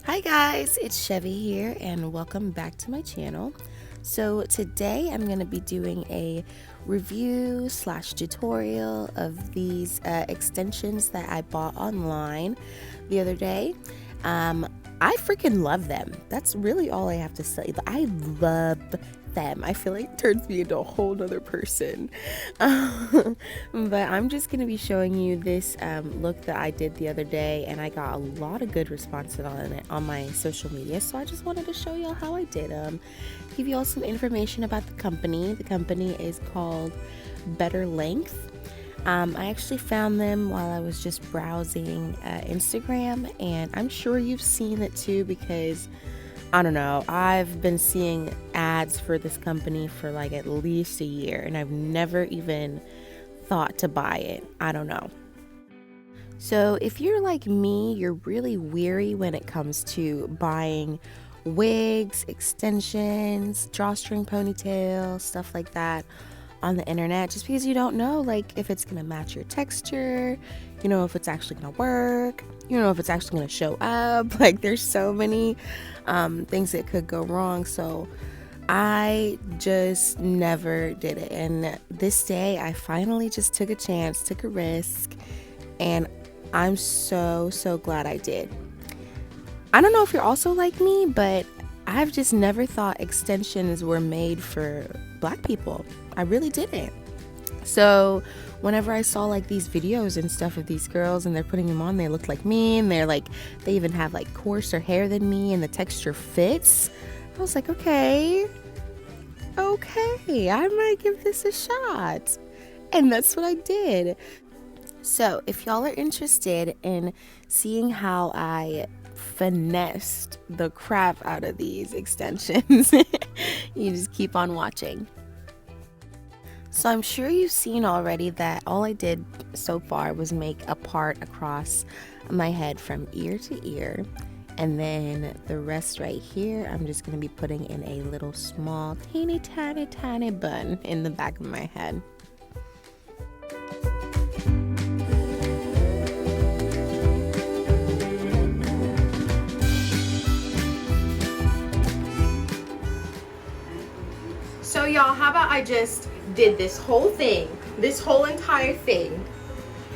Hi guys, it's Chevy here and welcome back to my channel. So today I'm going to be doing a review / tutorial of these extensions that I bought online the other day. I freaking love them. That's really all I have to say. I love them. I feel like it turns me into a whole nother person. But I'm just going to be showing you this look that I did the other day, and I got a lot of good responses on it on my social media, so I just wanted to show y'all how I did them. Give you all some information about the company. The company is called Better Length. I actually found them while I was just browsing Instagram, and I'm sure you've seen it too because I don't know, I've been seeing ads for this company for like at least a year, and I've never even thought to buy it. I don't know. So if you're like me, you're really weary when it comes to buying wigs, extensions, drawstring ponytails, stuff like that on the internet, just because you don't know like if it's gonna match your texture, you know, if it's actually gonna work, you know, if it's actually gonna show up. Like there's so many things that could go wrong, so I just never did it. And this day I finally just took a chance, took a risk, and I'm so glad I did. I don't know if you're also like me, but I've just never thought extensions were made for black people. I really didn't. So whenever I saw like these videos and stuff of these girls and they're putting them on, they look like me, and they're like, they even have like coarser hair than me and the texture fits. I was like, okay, I might give this a shot. And that's what I did. So if y'all are interested in seeing how I finessed the crap out of these extensions, you just keep on watching. So I'm sure you've seen already that all I did so far was make a part across my head from ear to ear, and then the rest right here I'm just going to be putting in a little small teeny tiny bun in the back of my head. So y'all, how about I just did this whole thing, this whole entire thing,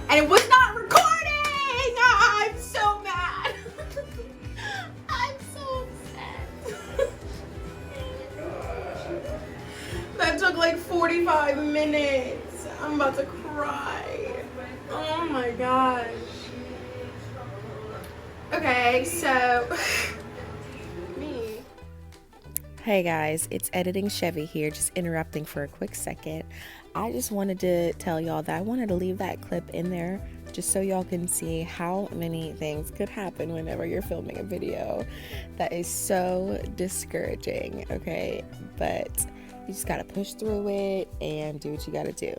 and it was not recording! I'm so mad. I'm so upset. That took like 45 minutes. I'm about to cry. Oh my gosh. Okay, so hey guys, it's Editing Chevy here, just interrupting for a quick second. I just wanted to tell y'all that I wanted to leave that clip in there just so y'all can see how many things could happen whenever you're filming a video. That is so discouraging, okay? But you just gotta push through it and do what you gotta do.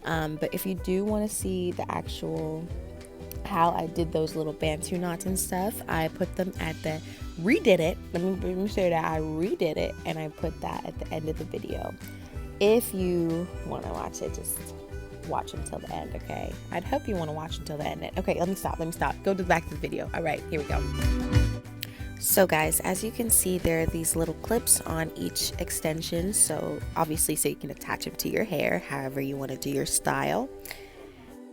But if you do want to see the actual how I did those little bantu knots and stuff, I put them at the redid it. Let me show you that I redid it, and I put that at the end of the video. If you want to watch it, just watch until the end, okay? I'd hope you want to watch until the end. Okay, let me stop. Go to the back of the video. All right, here we go. So guys, as you can see, there are these little clips on each extension, so obviously so you can attach them to your hair however you want to do your style.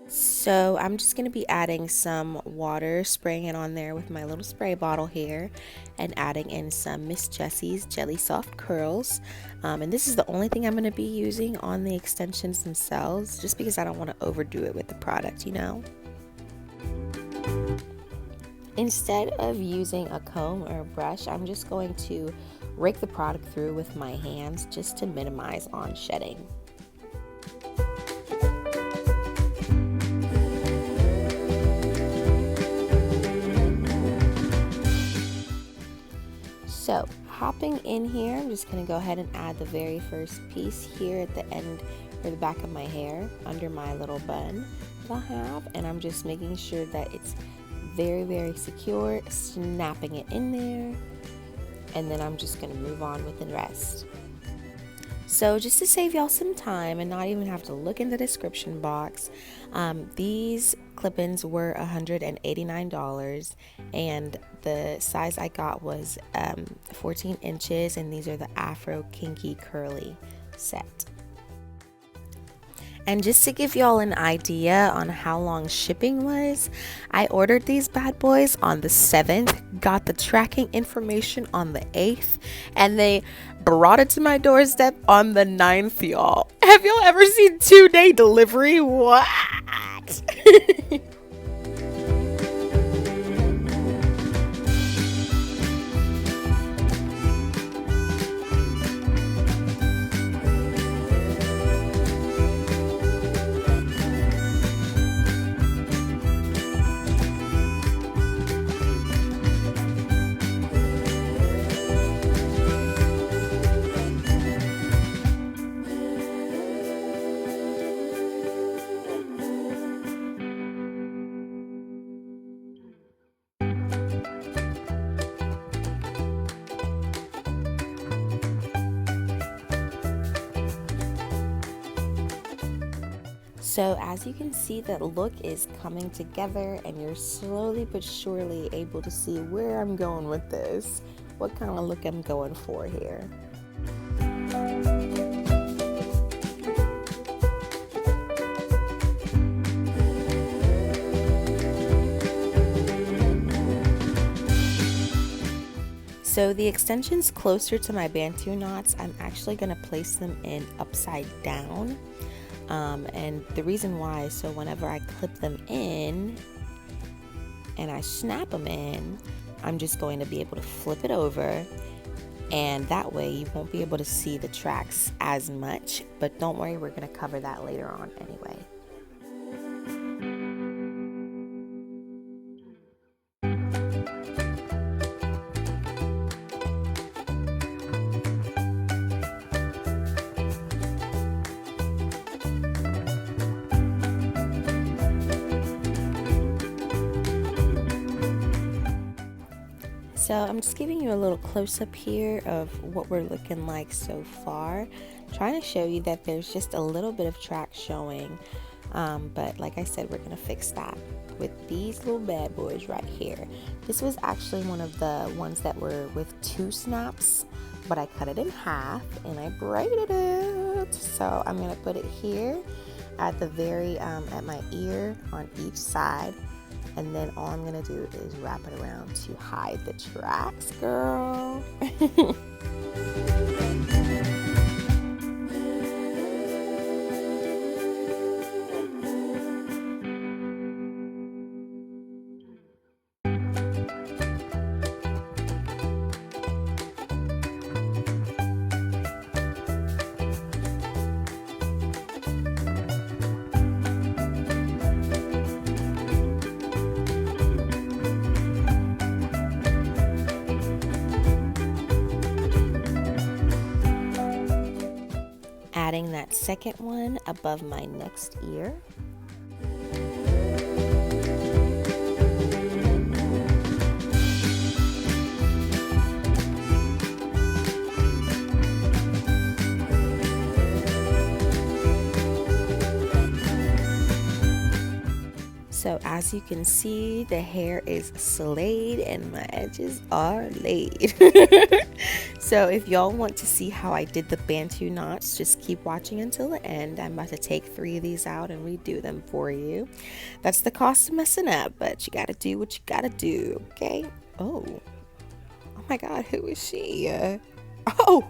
So I'm just going to be adding some water, spraying it on there with my little spray bottle here, and adding in some Miss Jessie's Jelly Soft Curls. And this is the only thing I'm going to be using on the extensions themselves, just because I don't want to overdo it with the product, you know. Instead of using a comb or a brush, I'm just going to rake the product through with my hands just to minimize on shedding. So hopping in here, I'm just going to go ahead and add the very first piece here at the end or the back of my hair under my little bun that I have, and I'm just making sure that it's very secure, snapping it in there, and then I'm just going to move on with the rest. So just to save y'all some time and not even have to look in the description box, these clip-ins were $189, and the size I got was 14 inches, and these are the Afro-kinky curly set. And just to give y'all an idea on how long shipping was, I ordered these bad boys on the 7th, got the tracking information on the 8th, and they brought it to my doorstep on the 9th, y'all. Have y'all ever seen 2-day delivery? What? So as you can see, the look is coming together, and you're slowly but surely able to see where I'm going with this, what kind of look I'm going for here. So the extensions closer to my bantu knots, I'm actually going to place them in upside down. And the reason why, so whenever I clip them in and I snap them in, I'm just going to be able to flip it over, and that way you won't be able to see the tracks as much, but don't worry, we're going to cover that later on anyway. So I'm just giving you a little close-up here of what we're looking like so far, trying to show you that there's just a little bit of track showing, but like I said, we're gonna fix that with these little bad boys right here. This was actually one of the ones that were with 2 snaps, but I cut it in half and I braided it. So I'm gonna put it here at the very at my ear on each side. And then all I'm gonna do is wrap it around to hide the tracks, girl. Adding that second one above my next ear. So as you can see, the hair is slayed and my edges are laid. So if y'all want to see how I did the bantu knots, just keep watching until the end. I'm about to take 3 of these out and redo them for you. That's the cost of messing up, but you gotta do what you gotta do, okay? Oh my God, who is she? Oh.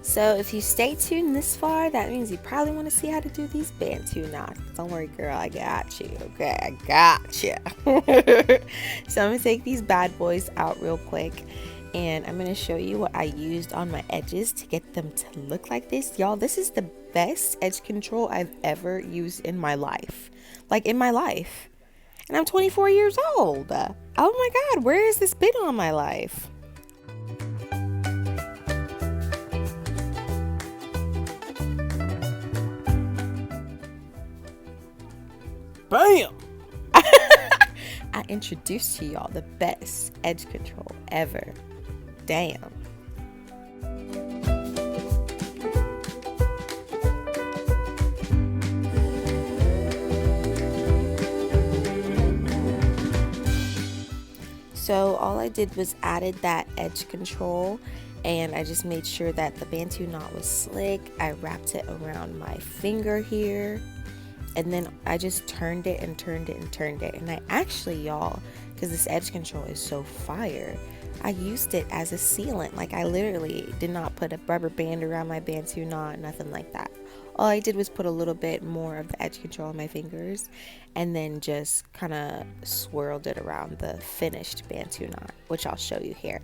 So if you stay tuned this far, that means you probably want to see how to do these bantu knots. Don't worry, girl, I got you, okay? I got you. So I'm going to take these bad boys out real quick. and I'm going to show you what I used on my edges to get them to look like this. Y'all, this is the best edge control I've ever used in my life. Like, in my life. And I'm 24 years old. Oh my God, where has this been all my life? Bam! I introduced to y'all the best edge control ever. Damn. So all I did was added that edge control, and I just made sure that the Bantu knot was slick. I wrapped it around my finger here, and then I just turned it and turned it and turned it. And I actually, y'all, because this edge control is so fire, I used it as a sealant. Like, I literally did not put a rubber band around my Bantu knot, nothing like that. All I did was put a little bit more of the edge control on my fingers and then just kind of swirled it around the finished Bantu knot, which I'll show you here.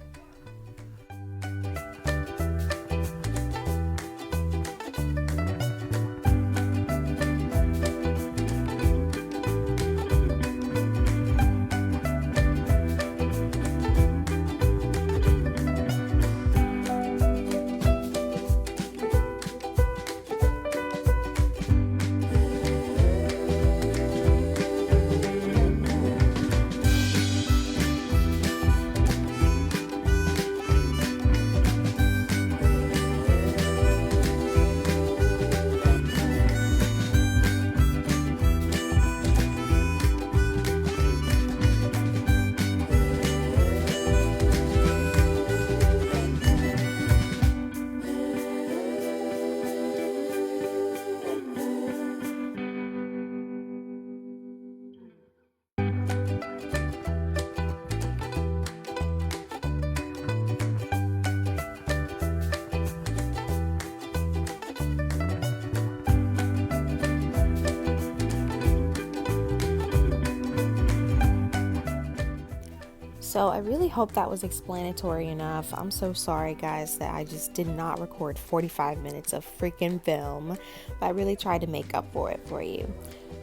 So I really hope that was explanatory enough. I'm so sorry, guys, that I just did not record 45 minutes of freaking film, but I really tried to make up for it for you.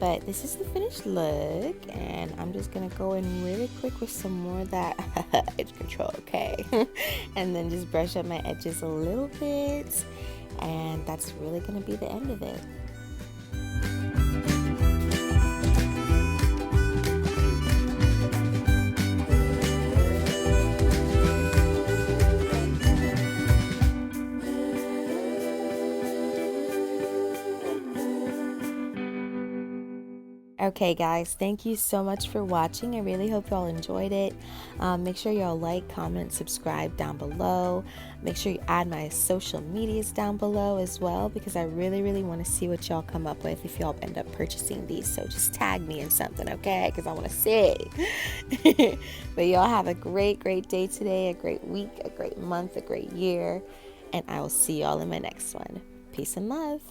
But this is the finished look, and I'm just gonna go in really quick with some more of that edge control, okay? And then just brush up my edges a little bit, and that's really gonna be the end of it. Okay guys, thank you so much for watching. I really hope y'all enjoyed it. Make sure y'all like, comment, subscribe down below. Make sure you add my social medias down below as well, because I really want to see what y'all come up with if y'all end up purchasing these. So just tag me in something, okay? Because I want to see. But y'all have a great day today, a great week, a great month, a great year. And I will see y'all in my next one. Peace and love.